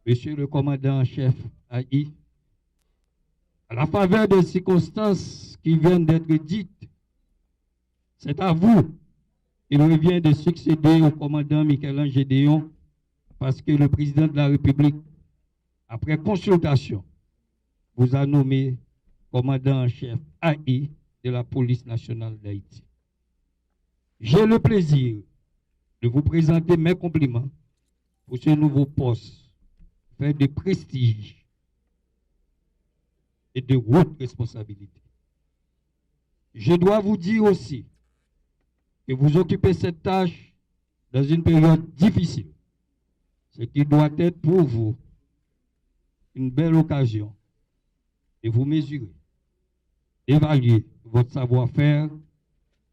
Monsieur le commandant en chef AI, à la faveur des circonstances qui viennent d'être dites, c'est à vous qu'il revient de succéder au commandant Michel-Ange Gédéon parce que le président de la République, après consultation, vous a nommé commandant en chef AI de la police nationale d'Haïti. J'ai le plaisir de vous présenter mes compliments pour ce nouveau poste fait de prestige et de haute responsabilité. Je dois vous dire aussi que vous occupez cette tâche dans une période difficile, ce qui doit être pour vous une belle occasion de vous mesurer, d'évaluer votre savoir-faire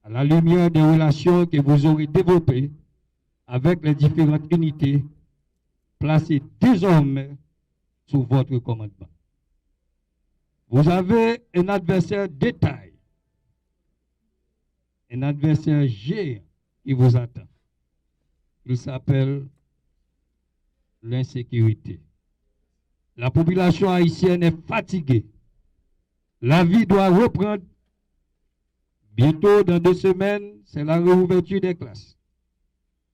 à la lumière des relations que vous aurez développées avec les différentes unités placées désormais sous votre commandement. Vous avez un adversaire de taille, un adversaire géant qui vous attend. Il s'appelle l'insécurité. La population haïtienne est fatiguée. La vie doit reprendre. Bientôt, dans 2 semaines, c'est la réouverture des classes.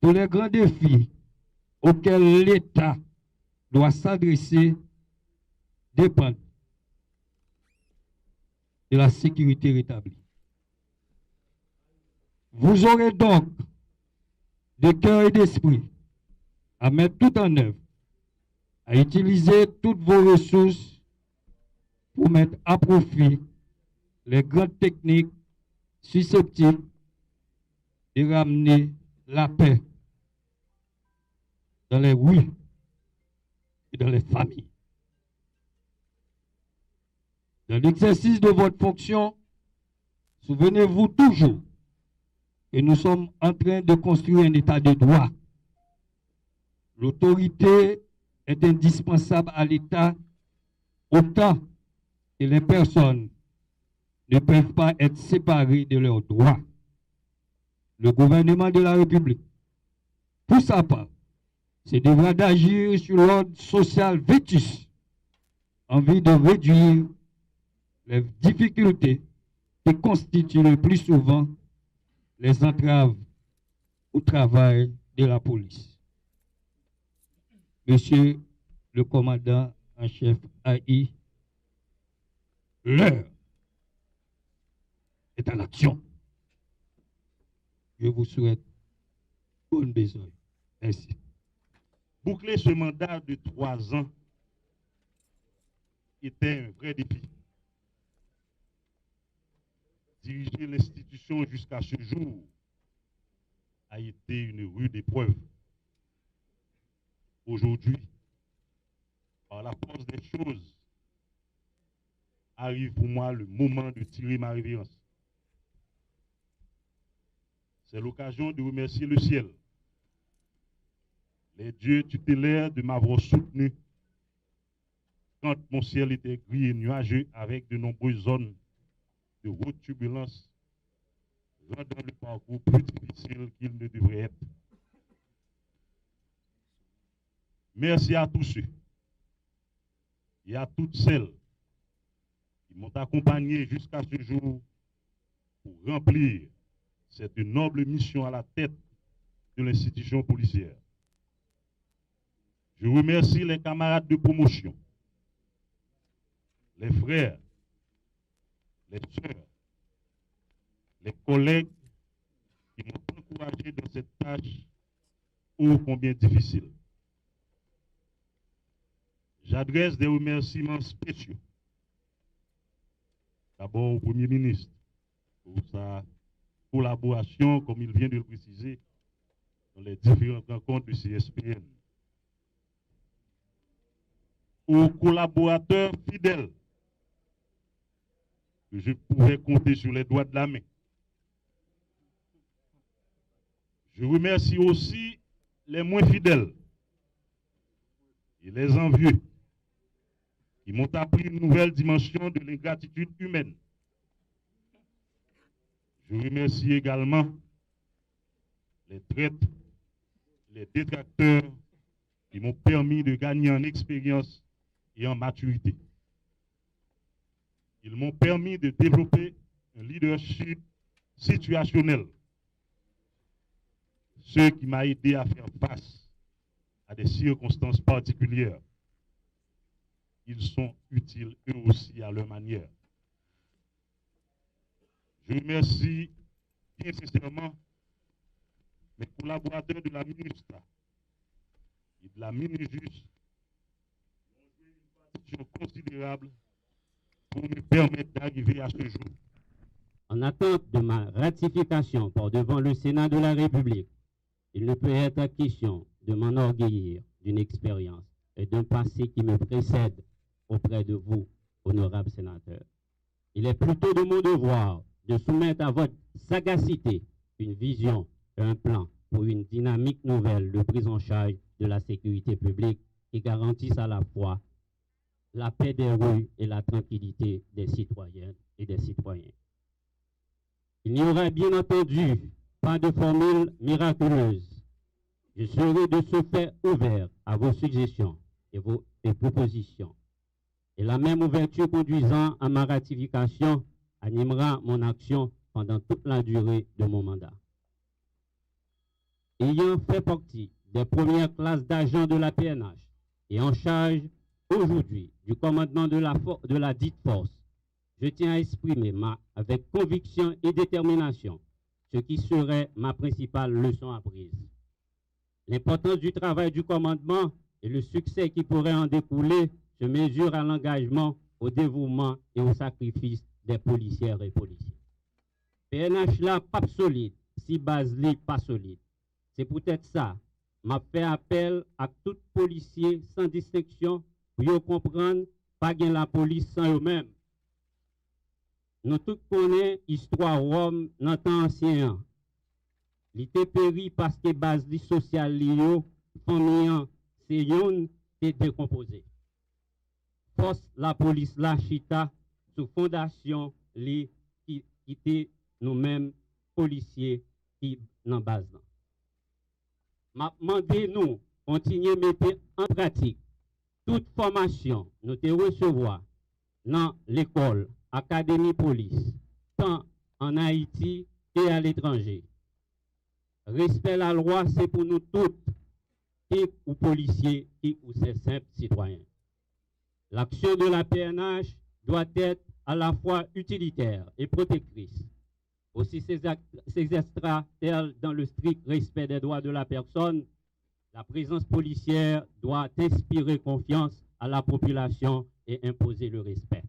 Tous les grands défis auxquels l'État doit s'adresser dépendent de la sécurité rétablie. Vous aurez donc de cœur et d'esprit à mettre tout en œuvre, à utiliser toutes vos ressources pour mettre à profit les grandes techniques susceptibles de ramener la paix dans les rues et dans les familles. Dans l'exercice de votre fonction, souvenez-vous toujours que nous sommes en train de construire un état de droit. L'autorité est indispensable à l'État autant que les personnes ne peuvent pas être séparées de leurs droits. Le gouvernement de la République, pour sa part, se devra d'agir sur l'ordre social vétus en vue de réduire les difficultés qui constituent le plus souvent les entraves au travail de la police. Monsieur le commandant en chef AI, l'heure est à l'action. Je vous souhaite bonne besogne. Merci. Boucler ce mandat de 3 ans était un vrai défi. Diriger l'institution jusqu'à ce jour a été une rude épreuve. Aujourd'hui, par la force des choses, arrive pour moi le moment de tirer ma révérence. C'est l'occasion de remercier le ciel, les dieux tutélaires de m'avoir soutenu quand mon ciel était gris et nuageux avec de nombreuses zones de haute turbulence, rendant le parcours plus difficile qu'il ne devrait être. Merci à tous ceux et à toutes celles qui m'ont accompagné jusqu'à ce jour pour remplir cette noble mission à la tête de l'institution policière. Je remercie les camarades de promotion, les frères, les sœurs, les collègues qui m'ont encouragé dans cette tâche ô combien difficile. J'adresse des remerciements spéciaux. D'abord au Premier ministre pour sa collaboration, comme il vient de le préciser, dans les différentes rencontres du CSPN. Aux collaborateurs fidèles, que je pouvais compter sur les doigts de la main. Je remercie aussi les moins fidèles et les envieux qui m'ont appris une nouvelle dimension de l'ingratitude humaine. Je remercie également les traîtres, les détracteurs qui m'ont permis de gagner en expérience et en maturité. Ils m'ont permis de développer un leadership situationnel, ce qui m'a aidé à faire face à des circonstances particulières. Ils sont utiles eux aussi à leur manière. Je remercie bien sincèrement mes collaborateurs de la MINUSTRA et de la MINUJUS qui ont joué une partition considérable pour me permettre d'arriver à ce jour. En attente de ma ratification par devant le Sénat de la République, il ne peut être question de m'enorgueillir d'une expérience et d'un passé qui me précède auprès de vous, honorables sénateurs. Il est plutôt de mon devoir de soumettre à votre sagacité une vision et un plan pour une dynamique nouvelle de prise en charge de la sécurité publique qui garantisse à la fois la paix des rues et la tranquillité des citoyennes et des citoyens. Il n'y aura bien entendu pas de formule miraculeuse. Je serai de ce fait ouvert à vos suggestions et vos propositions. Et la même ouverture conduisant à ma ratification animera mon action pendant toute la durée de mon mandat. Ayant fait partie des premières classes d'agents de la PNH et en charge aujourd'hui du commandement de la dite force, je tiens à exprimer avec conviction et détermination ce qui serait ma principale leçon apprise. L'importance du travail du commandement et le succès qui pourrait en découler se mesurent à l'engagement, au dévouement et au sacrifice des policières et policiers. PNH là, pas solide, si base li pas solide. C'est peut-être ça, m'a fait appel à tout policier sans distinction pour comprendre pas gain la police sans eux-mêmes. Nous tous connaissons l'histoire Rome dans le temps ancien. Il était péri parce que base sociale liée, famille, c'est une est décomposée. Force la police la chita sous fondation li qui était nous-mêmes policiers qui dans base. M'a demandé nous continuer mettre en pratique toute formation nous te recevoir dans l'école, académie police, tant en Haïti et à l'étranger. Respect la loi, c'est pour nous toutes, qui ou policiers, qui ou ces simples citoyens. L'action de la PNH doit être à la fois utilitaire et protectrice. Aussi s'exercera-t-elle dans le strict respect des droits de la personne. La présence policière doit inspirer confiance à la population et imposer le respect.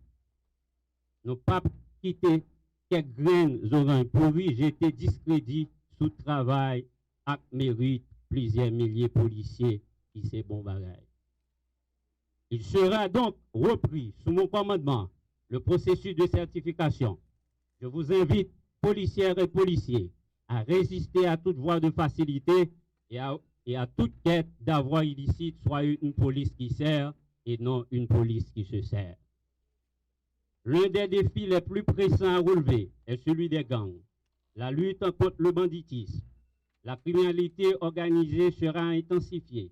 Ne pas quitter quelques graines oranges pourries, jeter discrédit sous travail à mérite plusieurs milliers de policiers qui c'est bon bagaille. Il sera donc repris sous mon commandement le processus de certification. Je vous invite, policières et policiers, à résister à toute voie de facilité et à toute quête d'avoir illicite, soit une police qui sert et non une police qui se sert. L'un des défis les plus pressants à relever est celui des gangs. La lutte contre le banditisme, la criminalité organisée sera intensifiée.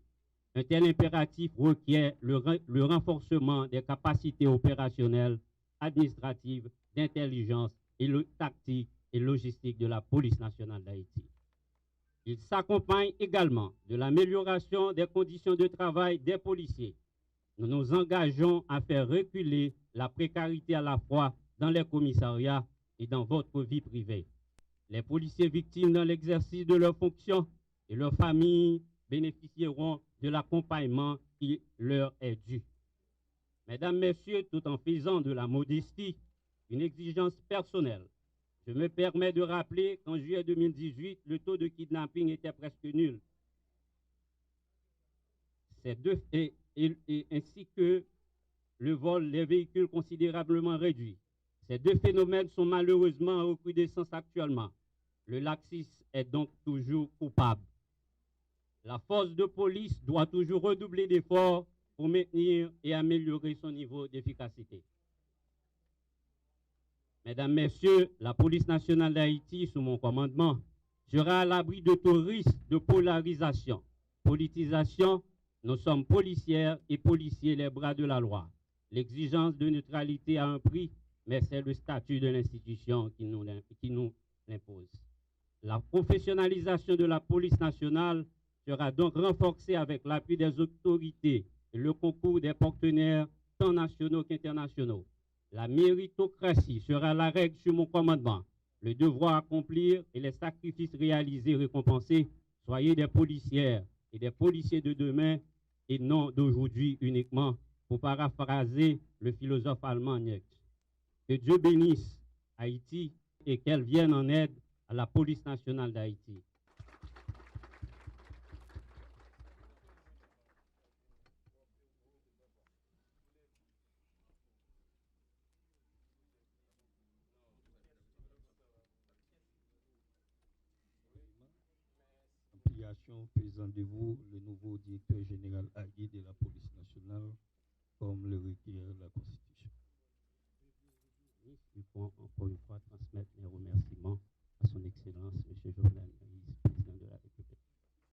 Un tel impératif requiert le renforcement des capacités opérationnelles, administratives, d'intelligence et tactique et logistique de la police nationale d'Haïti. Il s'accompagne également de l'amélioration des conditions de travail des policiers. Nous nous engageons à faire reculer la précarité à la fois dans les commissariats et dans votre vie privée. Les policiers victimes dans l'exercice de leurs fonctions et leurs familles bénéficieront de l'accompagnement qui leur est dû. Mesdames, Messieurs, tout en faisant de la modestie une exigence personnelle, je me permets de rappeler qu'en juillet 2018, le taux de kidnapping était presque nul. Ainsi que le vol des véhicules considérablement réduit. Ces deux phénomènes sont malheureusement en recrudescence actuellement. Le laxisme est donc toujours coupable. La force de police doit toujours redoubler d'efforts pour maintenir et améliorer son niveau d'efficacité. Mesdames, Messieurs, la police nationale d'Haïti, sous mon commandement, sera à l'abri de tout risque de polarisation, politisation Nous sommes policières et policiers les bras de la loi. L'exigence de neutralité a un prix, mais c'est le statut de l'institution qui nous l'impose. La professionnalisation de la police nationale sera donc renforcée avec l'appui des autorités et le concours des partenaires tant nationaux qu'internationaux. La méritocratie sera la règle sur mon commandement. Le devoir à accomplir et les sacrifices réalisés récompensés. Soyez des policières et des policiers de demain et non d'aujourd'hui uniquement, pour paraphraser le philosophe allemand Nietzsche. Que Dieu bénisse Haïti et qu'elle vienne en aide à la police nationale d'Haïti. Présentez-vous le nouveau directeur général allié de la police nationale, comme le requiert la Constitution. Il faut encore une fois transmettre mes remerciements à son Excellence, M. Jovenel Moïse.